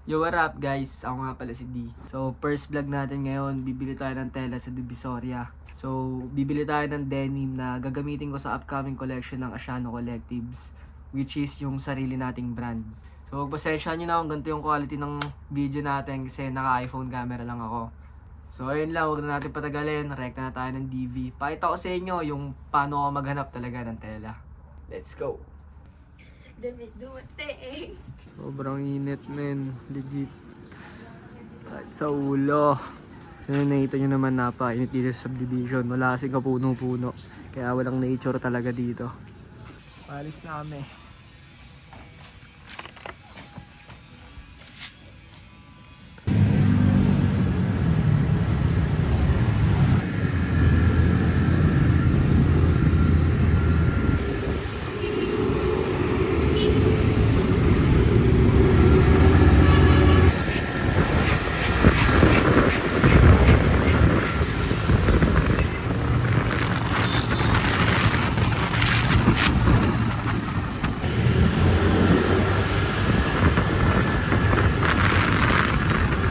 Yo, what up guys? Ako nga pala si D. So, first vlog natin ngayon, bibili tayo ng tela sa Divisoria. So, bibili tayo ng denim na gagamitin ko sa upcoming collection ng Asiano Collectives, which is yung sarili nating brand. So, pasensya nyo na kung ganito yung quality ng video natin kasi naka-iPhone camera lang ako. So, ayun lang, huwag na natin patagalin, rekta na tayo ng DV. Pakita ko sa inyo yung paano ako maghanap talaga ng tela. Let's go! Damit dumating. Sobrang init, men. Legit. Sakit sa ulo. Kaya nakita nyo naman napainit dito sa subdivision. Wala kasing kapuno-puno. Kaya walang nature talaga dito. Palis na kami.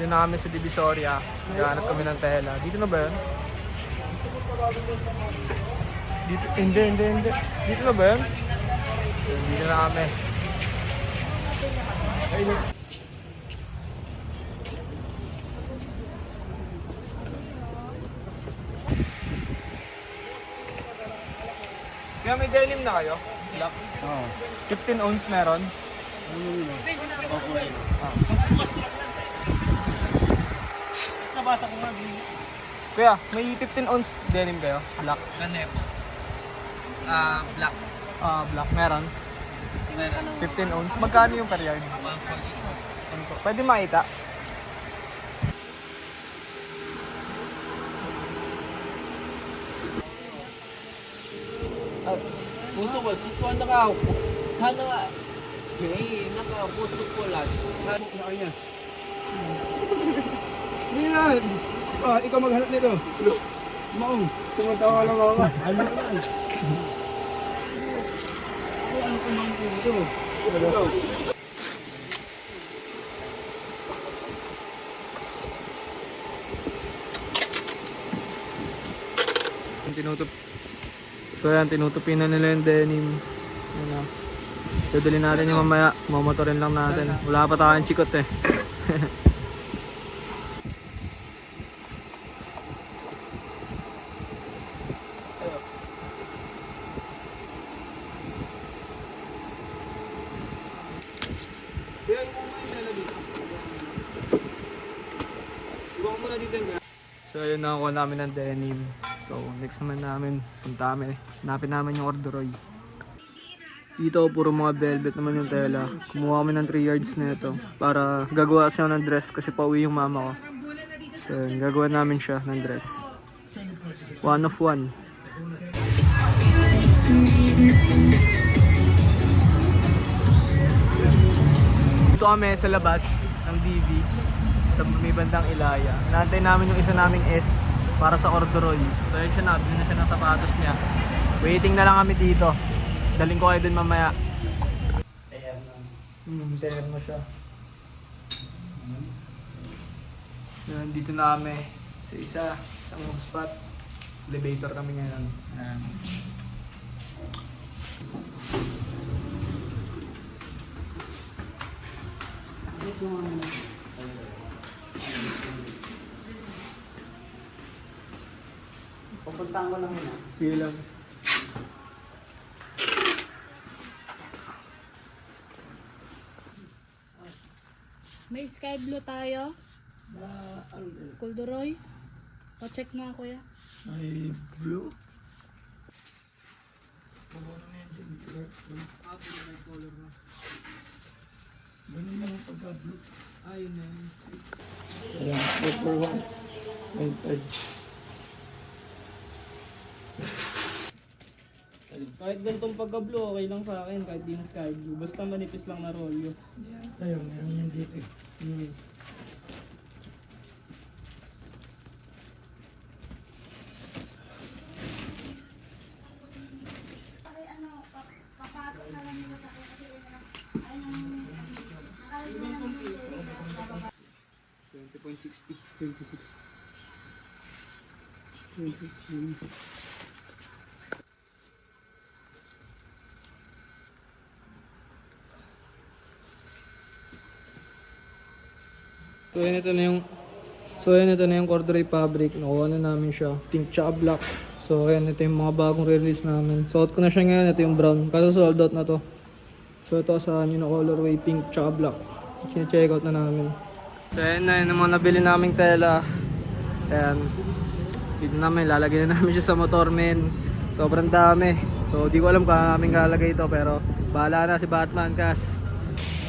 Na kami sa Divisoria. Naghahanap kami ng tela. Dito na ba yun? Dito? Hindi. Dito na ba yun? Dito na kami. Kaya may denim na kayo? Black? Oo. 15 ounce meron? Nabasa ko nga. Kuya, may 15 ounce denim kayo? Black? Ganep. Black. Black. Meron? Meron. 15 ounce. Magkano yung per yard? Pwede makita? Puso ko, siswa na ka. Hano nga. Hey, naka-puso ko lang. Kaya. Hindi na. Ikaw maghanap nito. Maong. Tumatawa lang ako. Ano yan? Ano kumang dito? Ito. So yan, tinutupin na nila yung denim. Yan na. Dadali natin yung mamaya. Mamotorin lang natin. Wala pa tayong chikot eh. So yun, nakakuha namin ng denim. So next naman namin, punta kami. Hanapin namin yung corduroy. Dito puro mga velvet naman yung tela. Kumuha kami ng 3 yards na ito para gagawa siya ng dress kasi pauwi yung mama ko. So yun, gagawa namin siya ng dress. 1 of 1. Dito kami sa labas ng DV sa may bandang Ilaya. Naantay namin yung isa naming S para sa corduroy. So yun siya, nabili na siya ng sapatos niya. Waiting na lang kami dito. Daling ko kayo dun mamaya. Terno siya. Yun, dito na kami sa isang spot. Elevator kami ngayon. Pupuntahan ko lang yun. Sige lang. May sky blue tayo. Kulduroy. Pa-check na kuya. Ay, blue. Ganun lang ang pagka-blue. Ayun na yun. Ayan, paper 1. Ay, ay. Kahit ganitong pagka-blue, okay lang sa akin. Kahit di na sky blue. Basta manipis lang na rolyo. Ayun, meron yan dito eh. Papasok na lang nila sa kasi 160, 26. 26. So ayan, ito na yung corduroy fabric. Nakuha na namin siya. Pink tsaka black. So ayan, ito yung mga bagong release namin. Suot ko na siya ngayon. Ito yung brown. Kaso sold out na to. So ito sa yun na colorway pink tsaka black. Chine-check out na namin. So ayan na, yun ang mga nabili naming tela. Ayan. Speed namin. Lalagay na namin siya sa motor, men. Sobrang dami. So di ko alam kung namin lalagay ito. Pero bahala na si Batman, kas.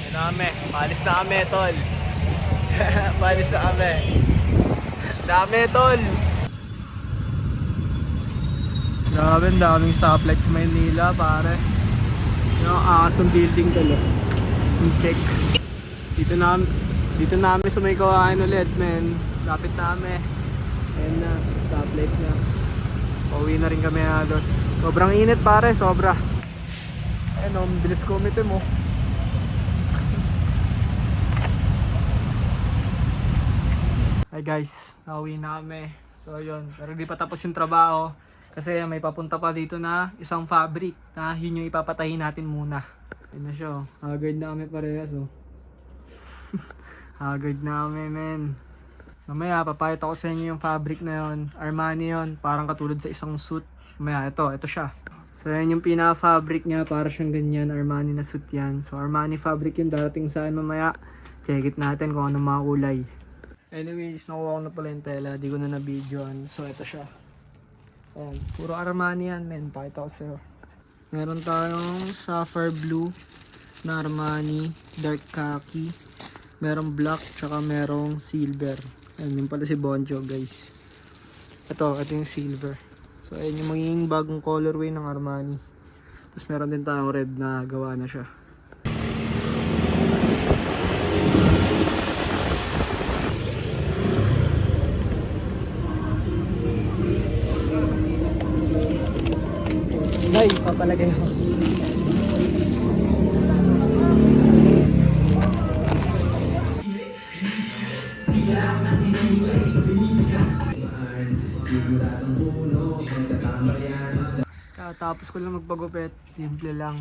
Ayan na kami. Palis na kami, tol. Palis na kami. Dami, tol. Grabe, ang daming stoplight sa Maynila, pare. Yung Asong building, tol. I-check. Dito namin sa may kawain ulit, men. Lapit namin. Ayan na, stoplight na. Pauwi na rin kami halos. Sobrang init, pare, sobra. Ayun, bilis kumite mo. Hi guys, nauwi na kami. So yun, pero di pa tapos yung trabaho. Kasi may papunta pa dito na isang fabric na yun yung ipapatahin natin muna. Ayun na siya, haggard na kami parehas oh. Haggard na kami, men. Mamaya, papayat ako sa inyo yung fabric na yun. Armani yun, parang katulad sa isang suit. Mamaya, ito siya. So yan yung pinaka-fabric niya, para siyang ganyan, Armani na suit yan. So Armani fabric yung darating saan mamaya. Check it natin kung anong mga kulay. Anyways, nakuha ko na pala yung tela, di ko na na-videoan. So ito siya. Ayan, puro Armani yan, men. Pakita ko sa'yo. Meron tayong sapphire blue na Armani, dark khaki. Merong black, tsaka merong silver. Ayan, yung pala si Bonjo, guys. Ito yung silver. So ayan yung magiging bagong colorway ng Armani. Tapos meron din tayong red na gawa na siya. Ay, papalagay ako. Tapos ko lang magpagupit, simple lang.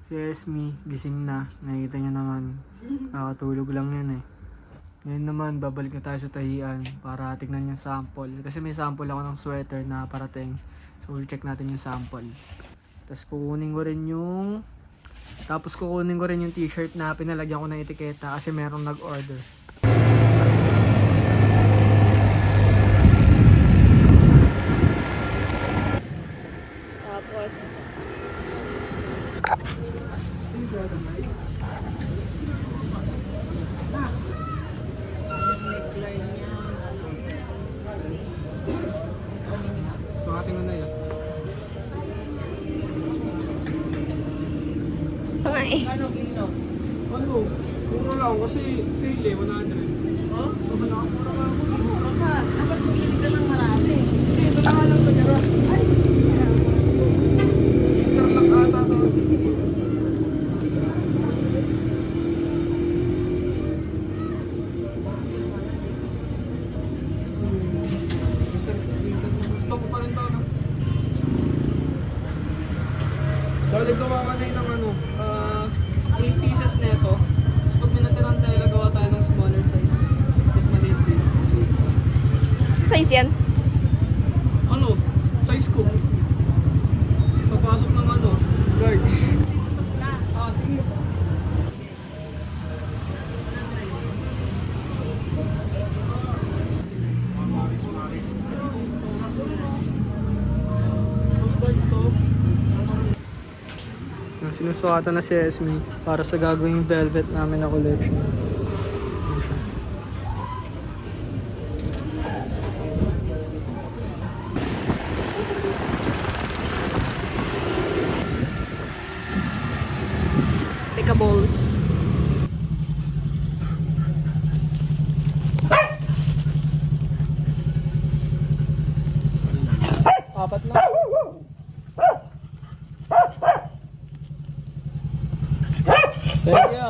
Si Esme, gising na. Nakikita niyo naman. Nakatulog lang yan eh. Ngayon naman, babalik na tayo sa tahian para tignan yung sample. Kasi may sample ako ng sweater na parating. So, we'll check natin yung sample. Tapos kukunin ko rin yung... t-shirt na pinalagyan ko ng etiketa kasi merong nag-order. Tapos, So, ating ano yun? Ano kilo? Ano? Mura lang kasi sale eh, 100. Ha? Mura lang. mura ka. Dapat bumili ka ng marami. Hindi, ito na nga lang natira. Ay! Interlock ata to. Gusto ko pa rin to, no? Balik gawa ka na yun ng ano, 8 pieces nito. Tapos pag may natirang tayo, gawa tayo ng smaller size. Tapos maliit din. Size yan? Ano? Size ko. Papasok ng ano, large. Ah, sige. Sinusukatan na si Esme para sa gagawing velvet namin na collection. Ayan siya. Pickables. Apat na. Thank you.